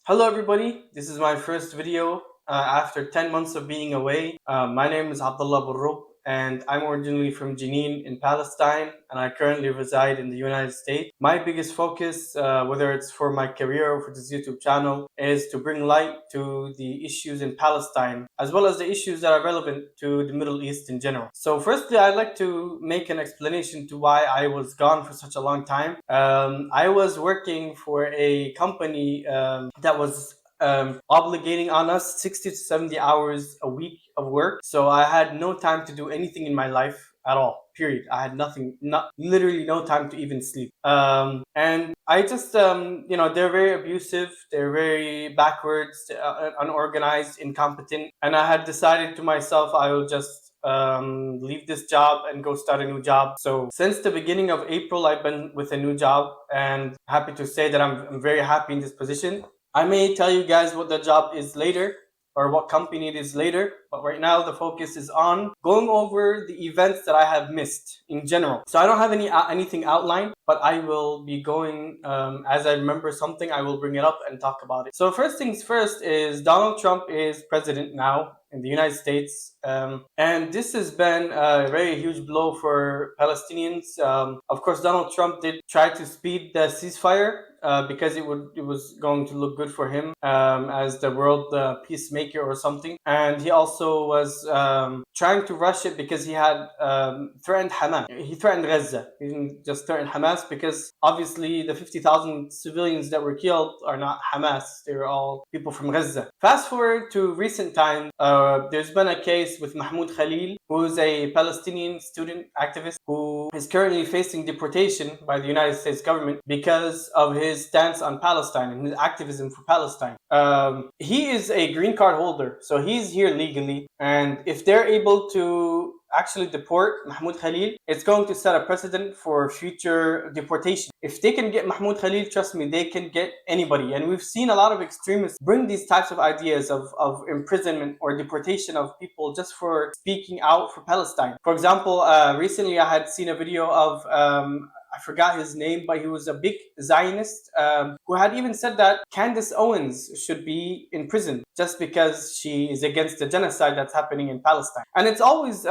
Hello everybody, this is my first video after 10 months of being away. My name is Abdullah Burrub and I'm originally from Jenin in Palestine and I currently reside in the United States. My biggest focus, whether it's for my career or for this YouTube channel, is to bring light to the issues in Palestine as well as the issues that are relevant to the Middle East in general. So firstly, I'd like to make an explanation to why I was gone for such a long time. I was working for a company that was obligating on us 60 to 70 hours a week of work. So I had no time to do anything in my life at all. Period. I had nothing, not literally no time to even sleep. And I just, they're very abusive. They're very backwards, unorganized, incompetent. And I had decided to myself, I will just leave this job and go start a new job. So since the beginning of April, I've been with a new job and happy to say that I'm very happy in this position. I may tell you guys what the job is later or what company it is later, but right now the focus is on going over the events that I have missed in general. So I don't have anything outlined, but I will be going as I remember something, I will bring it up and talk about it. So first things first is Donald Trump is president now in the United States, and this has been a very huge blow for Palestinians. Of course, Donald Trump did try to speed the ceasefire because it was going to look good for him as the world peacemaker or something. And he also was trying to rush it because he had threatened Hamas. He threatened Gaza. He didn't just threaten Hamas because obviously the 50,000 civilians that were killed are not Hamas. They were all people from Gaza. Fast forward to recent times, there's been a case with Mahmoud Khalil, who is a Palestinian student activist who is currently facing deportation by the United States government because of his stance on Palestine and his activism for Palestine. He is a green card holder, so he's here legally, and if they're able to actually deport Mahmoud Khalil, it's going to set a precedent for future deportation. If they can get Mahmoud Khalil, trust me, they can get anybody. And we've seen a lot of extremists bring these types of ideas of imprisonment or deportation of people just for speaking out for Palestine. For example, recently I had seen a video of I forgot his name, but he was a big Zionist who had even said that Candace Owens should be in prison just because she is against the genocide that's happening in Palestine. And it's always,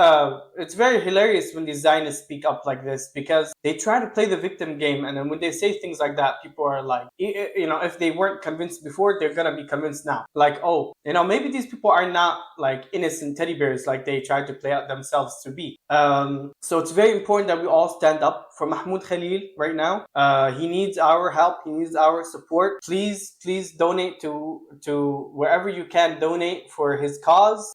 it's very hilarious when these Zionists speak up like this because they try to play the victim game. And then when they say things like that, people are like, if they weren't convinced before, they're going to be convinced now. Like, oh, maybe these people are not like innocent teddy bears like they try to play out themselves to be. So it's very important that we all stand up for Mahmoud Khalil right now. He needs our help. He needs our support. Please donate to wherever you can donate for his cause.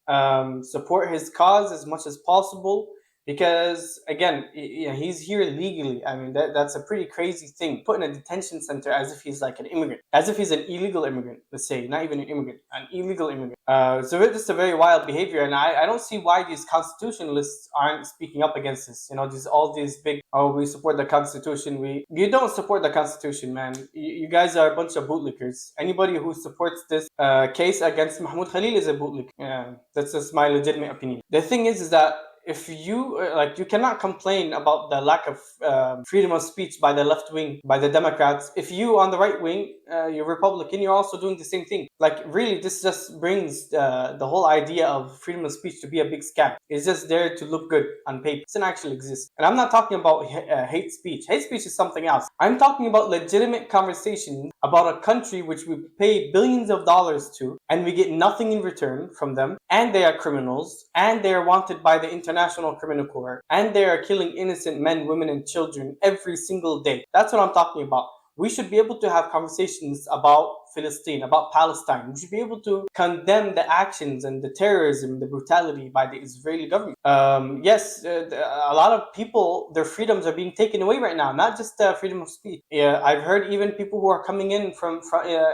Support his cause as much as possible. Because again, he's here legally. I mean, that's a pretty crazy thing. Put in a detention center as if he's like an immigrant, as if he's an illegal immigrant. Let's say, not even an immigrant, an illegal immigrant. So it's just a very wild behavior, and I don't see why these constitutionalists aren't speaking up against this. All these big, oh, we support the Constitution. You don't support the Constitution, man. You guys are a bunch of bootlickers. Anybody who supports this case against Mahmoud Khalil is a bootlicker. That's just my legitimate opinion. The thing is that if you you cannot complain about the lack of freedom of speech by the left wing, by the Democrats, if you on the right wing, you're Republican, you're also doing the same thing. Like, really, this just brings the whole idea of freedom of speech to be a big scam. It's just there to look good on paper. It doesn't actually exist. And I'm not talking about hate speech. Hate speech is something else. I'm talking about legitimate conversations about a country which we pay billions of dollars to, and we get nothing in return from them, and they are criminals, and they are wanted by the International Criminal Court, and they are killing innocent men, women, and children every single day. That's what I'm talking about. We should be able to have conversations about Palestine, about Palestine. We should be able to condemn the actions and the terrorism, the brutality by the Israeli government. Yes, a lot of people, their freedoms are being taken away right now, not just freedom of speech. Yeah, I've heard even people who are coming in from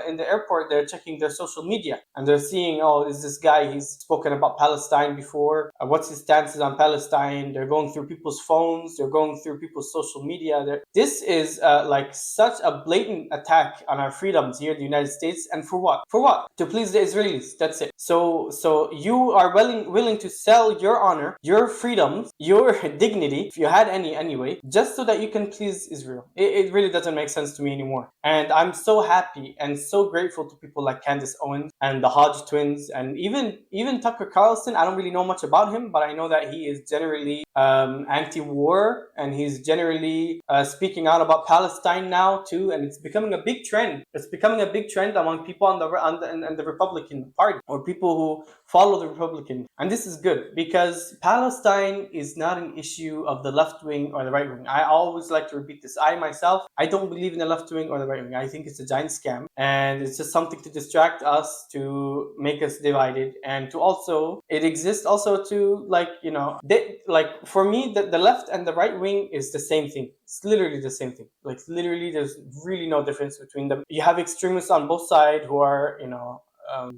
in the airport, they're checking their social media and they're seeing, oh, is this guy, he's spoken about Palestine before? What's his stances on Palestine? They're going through people's phones, they're going through people's social media. This is like such a blatant attack on our freedoms here in the United United States, and for what? For what? To please the Israelis. That's it. So you are willing to sell your honor, your freedoms, your dignity, if you had any anyway, just so that you can please Israel. It really doesn't make sense to me anymore. And I'm so happy and so grateful to people like Candace Owens and the Hodge twins, and even Tucker Carlson. I don't really know much about him, but I know that he is generally anti-war, and he's generally speaking out about Palestine now too, and it's becoming a big trend. It's becoming a big trend among people on the Republican Party, or people who follow the Republican. And this is good, because Palestine is not an issue of the left wing or the right wing. I always like to repeat this. I myself, I don't believe in the left wing or the right wing. I think it's a giant scam, and it's just something to distract us, to make us divided, and to also, it exists also to, like, you know, like for me, the left and the right wing is the same thing. It's literally the same thing. Like, literally, there's really no difference between them. You have extremists on both sides who are, you know,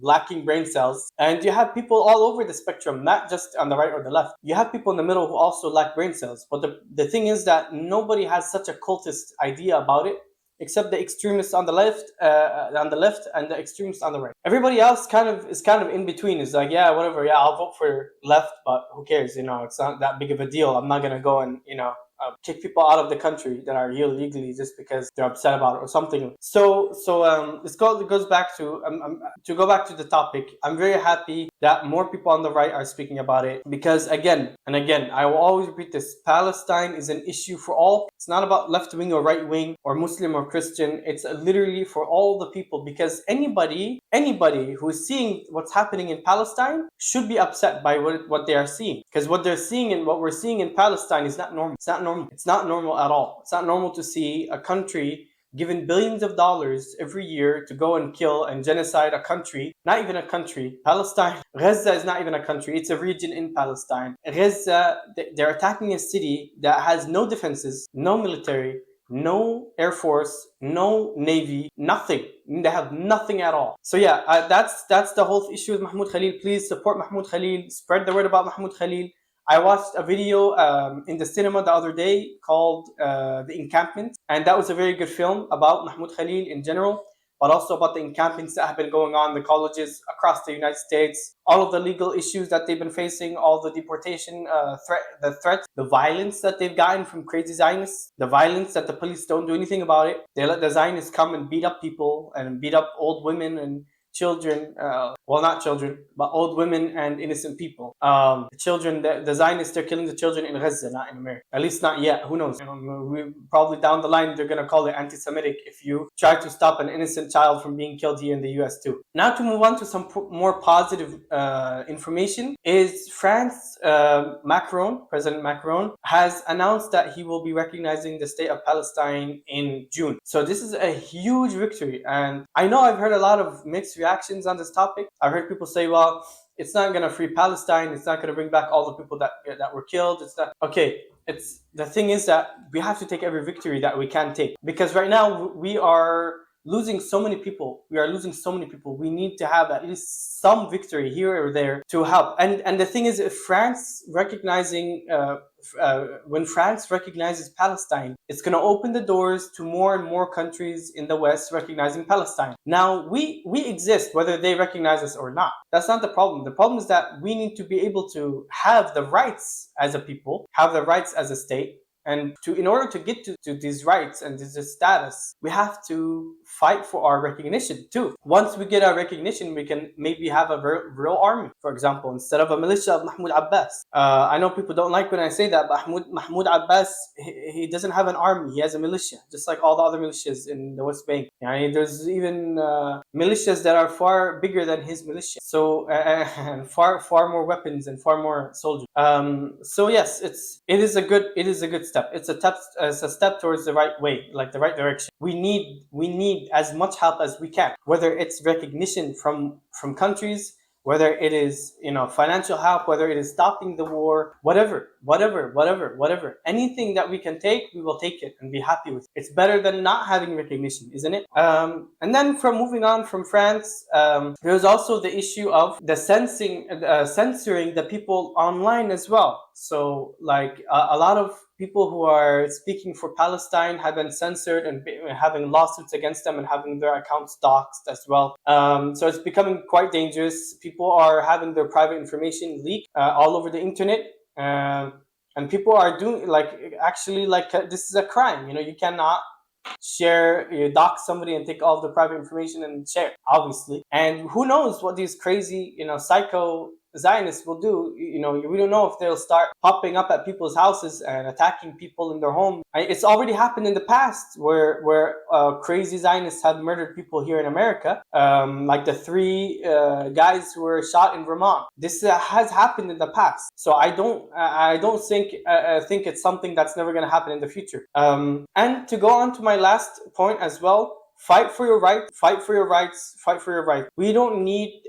lacking brain cells, and you have people all over the spectrum, not just on the right or the left. You have people in the middle who also lack brain cells. But the thing is that nobody has such a cultist idea about it, except the extremists on the left, and the extremists on the right. Everybody else is kind of in between. It's like, yeah, whatever, yeah, I'll vote for left, but who cares? You know, it's not that big of a deal. I'm not gonna go and, you know, kick people out of the country that are here legally just because they're upset about it or something. So this goes back to go back to the topic. I'm very happy that more people on the right are speaking about it, because again and again, I will always repeat this: Palestine is an issue for all. It's not about left wing or right wing or Muslim or Christian. It's literally for all the people, because anybody who is seeing what's happening in Palestine should be upset by what they are seeing, because what they're seeing and what we're seeing in Palestine is not normal. It's not normal. It's not normal at all. It's not normal to see a country given billions of dollars every year to go and kill and genocide a country. Not even a country. Palestine, Gaza is not even a country. It's a region in Palestine. Gaza, they're attacking a city that has no defenses, no military, no air force, no navy, nothing. They have nothing at all. So yeah, that's the whole issue with Mahmoud Khalil. Please support Mahmoud Khalil. Spread the word about Mahmoud Khalil. I watched a video in the cinema the other day called The Encampment, and that was a very good film about Mahmoud Khalil in general, but also about the encampments that have been going on in the colleges across the United States, all of the legal issues that they've been facing, all the deportation threats, the violence that they've gotten from crazy Zionists, the violence that the police don't do anything about it. They let the Zionists come and beat up people and beat up old women and children, well, not children, but old women and innocent people. Children, the Zionists, they're killing the children in Gaza, not in America. At least not yet. Who knows? You know, probably down the line, they're going to call it anti-Semitic if you try to stop an innocent child from being killed here in the US too. Now to move on to some more positive information, is France, President Macron, has announced that he will be recognizing the state of Palestine in June. So this is a huge victory. And I know I've heard a lot of mixed reactions on this topic. I've heard people say, well, it's not going to free Palestine. It's not going to bring back all the people that were killed. It's not. Okay, the thing is that we have to take every victory that we can take, because right now we are losing so many people. We need to have at least some victory here or there to help. And the thing is, if France recognizing when France recognizes Palestine, it's going to open the doors to more and more countries in the West recognizing Palestine. Now, we exist whether they recognize us or not. That's not the problem. The problem is that we need to be able to have the rights as a people, have the rights as a state. And in order to get to these rights and this status, we have to fight for our recognition too. Once we get our recognition, we can maybe have a real army, for example, instead of a militia of Mahmoud Abbas. I know people don't like when I say that, but Mahmoud Abbas, he doesn't have an army. He has a militia, just like all the other militias in the West Bank. There's even militias that are far bigger than his militia. So and far more weapons and far more soldiers. So yes, it is a good step. It's a step towards the right way, like the right direction. We need as much help as we can, whether it's recognition from countries, whether it is financial help, whether it is stopping the war, whatever. whatever. Anything that we can take, we will take it and be happy with it. It's better than not having recognition, isn't it? And then from moving on from France, there's also the issue of the censoring the people online as well. So like a lot of people who are speaking for Palestine have been censored and having lawsuits against them and having their accounts doxxed as well. So it's becoming quite dangerous. People are having their private information leaked all over the internet. And people are doing this is a crime. You cannot you dox somebody and take all the private information and share, obviously. And who knows what these crazy, psycho Zionists will do. We don't know if they'll start popping up at people's houses and attacking people in their home. It's already happened in the past where crazy Zionists have murdered people here in America, like the 3 guys who were shot in Vermont. This has happened in the past, so I don't think it's something that's never going to happen in the future. And to go on to my last point as well, fight for your rights, fight for your rights, fight for your rights. We don't need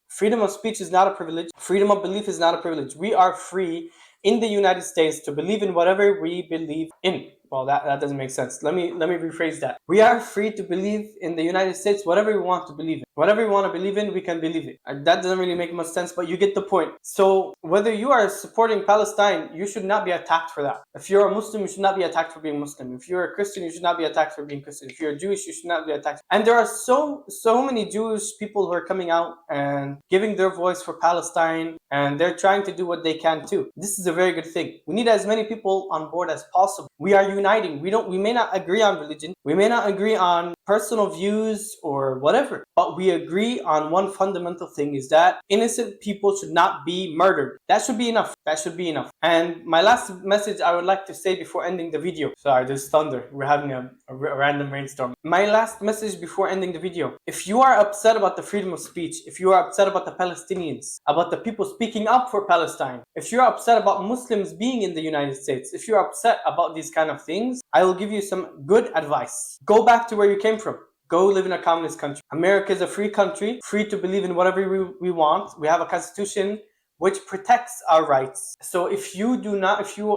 freedom of speech is not a privilege. Freedom of belief is not a privilege. We are free in the United States to believe in whatever we believe in. Well, that doesn't make sense. Let me rephrase that. We are free to believe in the United States whatever we want to believe in. Whatever we want to believe in, we can believe it. That doesn't really make much sense, but you get the point. So whether you are supporting Palestine, you should not be attacked for that. If you're a Muslim, you should not be attacked for being Muslim. If you're a Christian, you should not be attacked for being Christian. If you're Jewish, you should not be attacked. And there are so many Jewish people who are coming out and giving their voice for Palestine, and they're trying to do what they can too. This is a very good thing. We need as many people on board as possible. We are uniting. We may not agree on religion. We may not agree on personal views or whatever, but we agree on one fundamental thing, is that innocent people should not be murdered. That should be enough. That should be enough. And my last message I would like to say before ending the video. Sorry, there's thunder. We're having a random rainstorm. My last message before ending the video. If you are upset about the freedom of speech, if you are upset about the Palestinians, about the people speaking up for Palestine, if you're upset about Muslims being in the United States, if you're upset about these kind of things, I will give you some good advice. Go back to where you came from. Go live in a communist country. America is a free country, free to believe in whatever we want. We have a constitution which protects our rights. So if you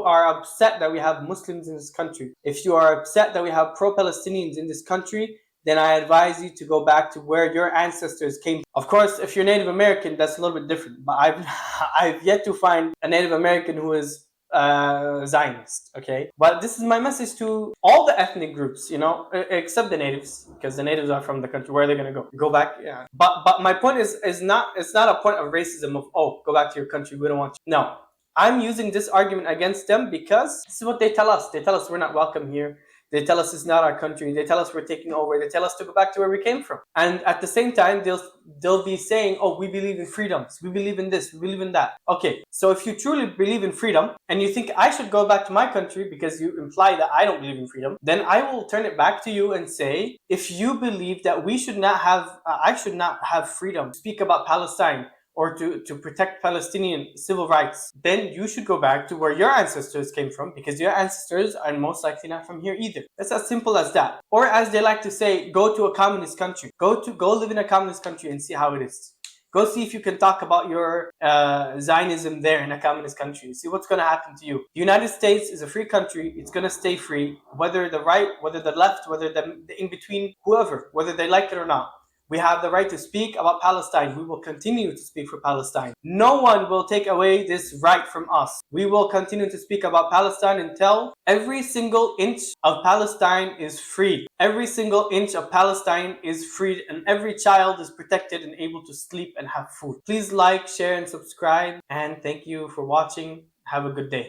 are upset that we have Muslims in this country, if you are upset that we have pro-Palestinians in this country, then I advise you to go back to where your ancestors came. Of course, if you're Native American, that's a little bit different. But I've yet to find a Native American who is Zionist, okay? But this is my message to all the ethnic groups, except the natives, because the natives are from the country. Where are they going to go back? Yeah. But my point is not, it's not a point of racism of, oh, go back to your country, we don't want you. No, I'm using this argument against them because this is what they tell us. They tell us we're not welcome here. They tell us it's not our country. They tell us we're taking over. They tell us to go back to where we came from. And at the same time, they'll be saying, oh, we believe in freedoms. We believe in this. We believe in that. Okay, so if you truly believe in freedom and you think I should go back to my country because you imply that I don't believe in freedom, then I will turn it back to you and say, if you believe that I should not have freedom to speak about Palestine or to protect Palestinian civil rights, then you should go back to where your ancestors came from, because your ancestors are most likely not from here either. It's as simple as that. Or as they like to say, go to a communist country. Go live in a communist country and see how it is. Go see if you can talk about your Zionism there in a communist country. See what's going to happen to you. The United States is a free country. It's going to stay free, whether the right, whether the left, whether the in-between, whoever, whether they like it or not. We have the right to speak about Palestine. We will continue to speak for Palestine. No one will take away this right from us. We will continue to speak about Palestine until every single inch of Palestine is freed. Every single inch of Palestine is freed, and every child is protected and able to sleep and have food. Please like, share, and subscribe. And thank you for watching. Have a good day.